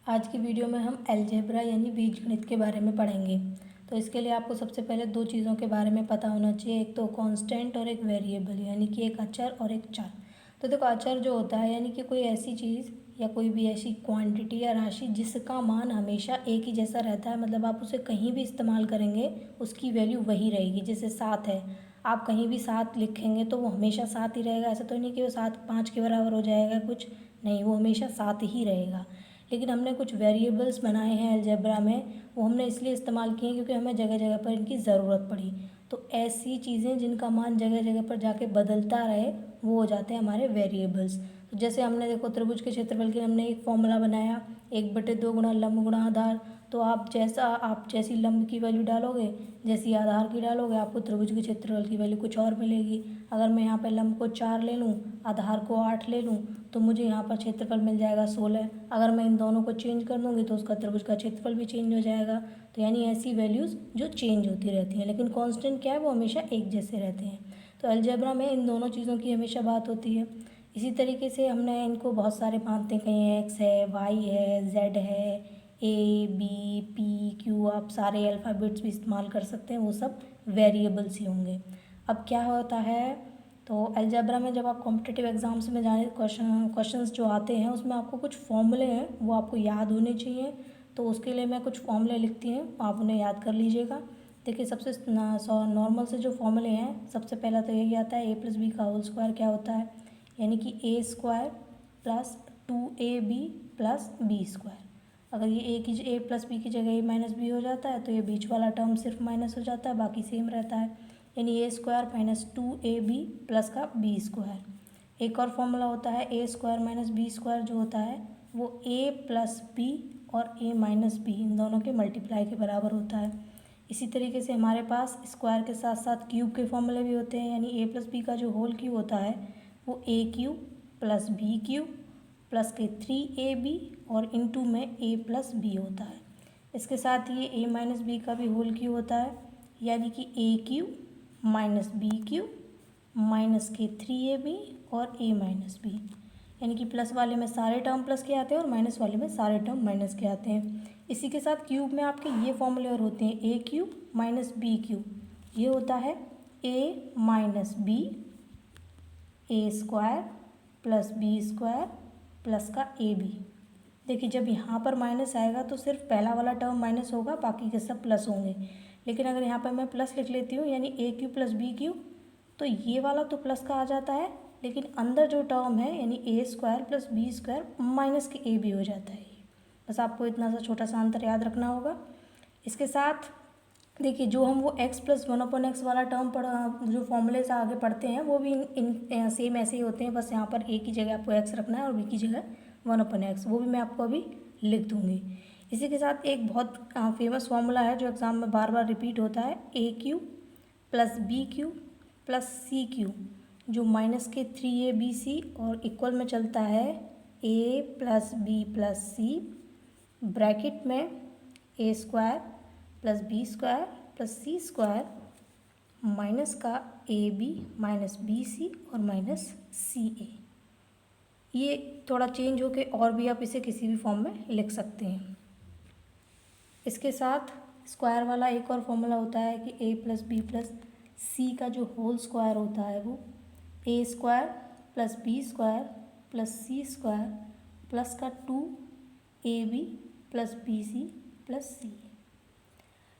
आज की वीडियो में हम अलजेब्रा यानी बीजगणित के बारे में पढ़ेंगे। तो इसके लिए आपको सबसे पहले दो चीज़ों के बारे में पता होना चाहिए, एक तो कांस्टेंट और एक वेरिएबल, यानी कि एक अचर और एक चर। तो देखो, अचर जो होता है यानी कि कोई ऐसी चीज़ या कोई भी ऐसी क्वांटिटी या राशि जिसका मान हमेशा एक ही जैसा रहता है, मतलब आप उसे कहीं भी इस्तेमाल करेंगे उसकी वैल्यू वही रहेगी। जैसे 7 है, आप कहीं भी 7 लिखेंगे तो वो हमेशा 7 ही रहेगा। ऐसा तो नहीं कि वो 7 5 के बराबर हो जाएगा, कुछ नहीं, वो हमेशा 7 ही रहेगा। लेकिन हमने कुछ वेरिएबल्स बनाए हैं अलजेब्रा में, वो हमने इसलिए इस्तेमाल किए क्योंकि हमें जगह जगह पर इनकी ज़रूरत पड़ी। तो ऐसी चीज़ें जिनका मान जगह जगह पर जाके बदलता रहे वो हो जाते हैं हमारे वेरिएबल्स। तो जैसे हमने देखो त्रिभुज के क्षेत्रफल के हमने एक फॉर्मूला बनाया, 1/2 गुणा लंब गुणा आधार। तो आप जैसी लंब की वैल्यू डालोगे, जैसी आधार की डालोगे, आपको त्रिभुज के क्षेत्रफल की वैल्यू कुछ और मिलेगी। अगर मैं यहाँ पर लंब को 4 ले लूँ, आधार को 8 ले लूँ, तो मुझे यहाँ पर क्षेत्रफल मिल जाएगा 16। अगर मैं इन दोनों को चेंज कर दूँगी तो उसका त्रिभुज का क्षेत्रफल भी चेंज हो जाएगा। तो यानी ऐसी वैल्यूज़ जो चेंज होती रहती हैं, लेकिन कांस्टेंट क्या है, वो हमेशा एक जैसे रहते हैं। तो अलजेब्रा में इन दोनों चीज़ों की हमेशा बात होती है। इसी तरीके से हमने इनको बहुत सारे मानते हैं, कहीं एक्स है, वाई है, जेड है, ए बी पी क्यू, आप सारे अल्फ़ाबेट्स भी इस्तेमाल कर सकते हैं, वो सब वेरिएबल्स ही होंगे। अब क्या होता है, तो अलजेब्रा में जब आप कॉम्पिटिटिव एग्ज़ाम्स में जाए क्वेश्चंस जो आते हैं उसमें आपको कुछ फॉर्मूले हैं वो आपको याद होने चाहिए। तो उसके लिए मैं कुछ फॉर्मूले लिखती हूँ, आप उन्हें याद कर लीजिएगा। देखिए, सबसे नॉर्मल से जो फॉर्मूले हैं, सबसे पहला तो यही आता है a+b का होल स्क्वायर क्या होता है, यानी कि a² + 2ab + b²। अगर ये a+b की जगह a-b हो जाता है तो ये बीच वाला टर्म सिर्फ माइनस हो जाता है, बाकी सेम रहता है, यानी a² - 2ab प्लस का b²। एक और फॉर्मूला होता है a² - b² जो होता है वो a+b और a-b इन दोनों के मल्टीप्लाई के बराबर होता है। इसी तरीके से हमारे पास स्क्वायर के साथ साथ क्यूब के फॉर्मूले भी होते हैं, यानी a+b का जो होल क्यूब होता है वो a³ + b³ प्लस के 3ab और इंटू में a+b होता है। इसके साथ ये a-b का भी होल क्यूब होता है, यानी कि a³ - b³ माइनस के 3ab और a-b, यानी कि प्लस वाले में सारे टर्म प्लस के आते हैं और माइनस वाले में सारे टर्म माइनस के आते हैं। इसी के साथ क्यूब में आपके ये फॉर्मूले और होते हैं, a³ - b³, ये होता है a - b a² + b² plus का ab। देखिए, जब यहाँ पर माइनस आएगा तो सिर्फ पहला वाला टर्म माइनस होगा, बाकी के सब प्लस होंगे। लेकिन अगर यहाँ पर मैं प्लस लिख लेती हूँ, यानी a³ + b³, तो ये वाला तो प्लस का आ जाता है, लेकिन अंदर जो टर्म है यानी a² + b² माइनस के ab हो जाता है। बस आपको इतना सा छोटा सा अंतर याद रखना होगा। इसके साथ देखिए, जो हम वो x + 1/x वाला टर्म जो फॉर्मूले से आगे पढ़ते हैं वो भी इन सेम ऐसे ही होते हैं, बस यहाँ पर a की जगह आपको x रखना है और b की जगह 1/x, वो भी मैं आपको अभी लिख दूँगी। इसी के साथ एक बहुत फेमस फार्मूला है जो एग्ज़ाम में बार बार रिपीट होता है, a³ + b³ + c³, जो माइनस के 3abc और इक्वल में चलता है a + b + c ब्रैकेट में a² + b² + c² माइनस का ab - bc और -ca। ये थोड़ा चेंज होके और भी आप इसे किसी भी फॉर्म में लिख सकते हैं। इसके साथ स्क्वायर वाला एक और फॉर्मूला होता है कि a + b + c का जो होल स्क्वायर होता है वो a² + b² + c² प्लस का 2ab + bc + c।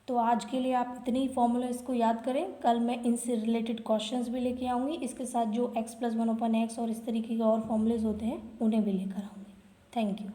तो आज के लिए आप इतने ही फॉर्मूले इसको याद करें, कल मैं इनसे रिलेटेड क्वेश्चंस भी लेके आऊँगी, इसके साथ जो x + 1/x और इस तरीके के और फॉर्मूलेज होते हैं उन्हें भी लेकर आऊँगी। Thank you.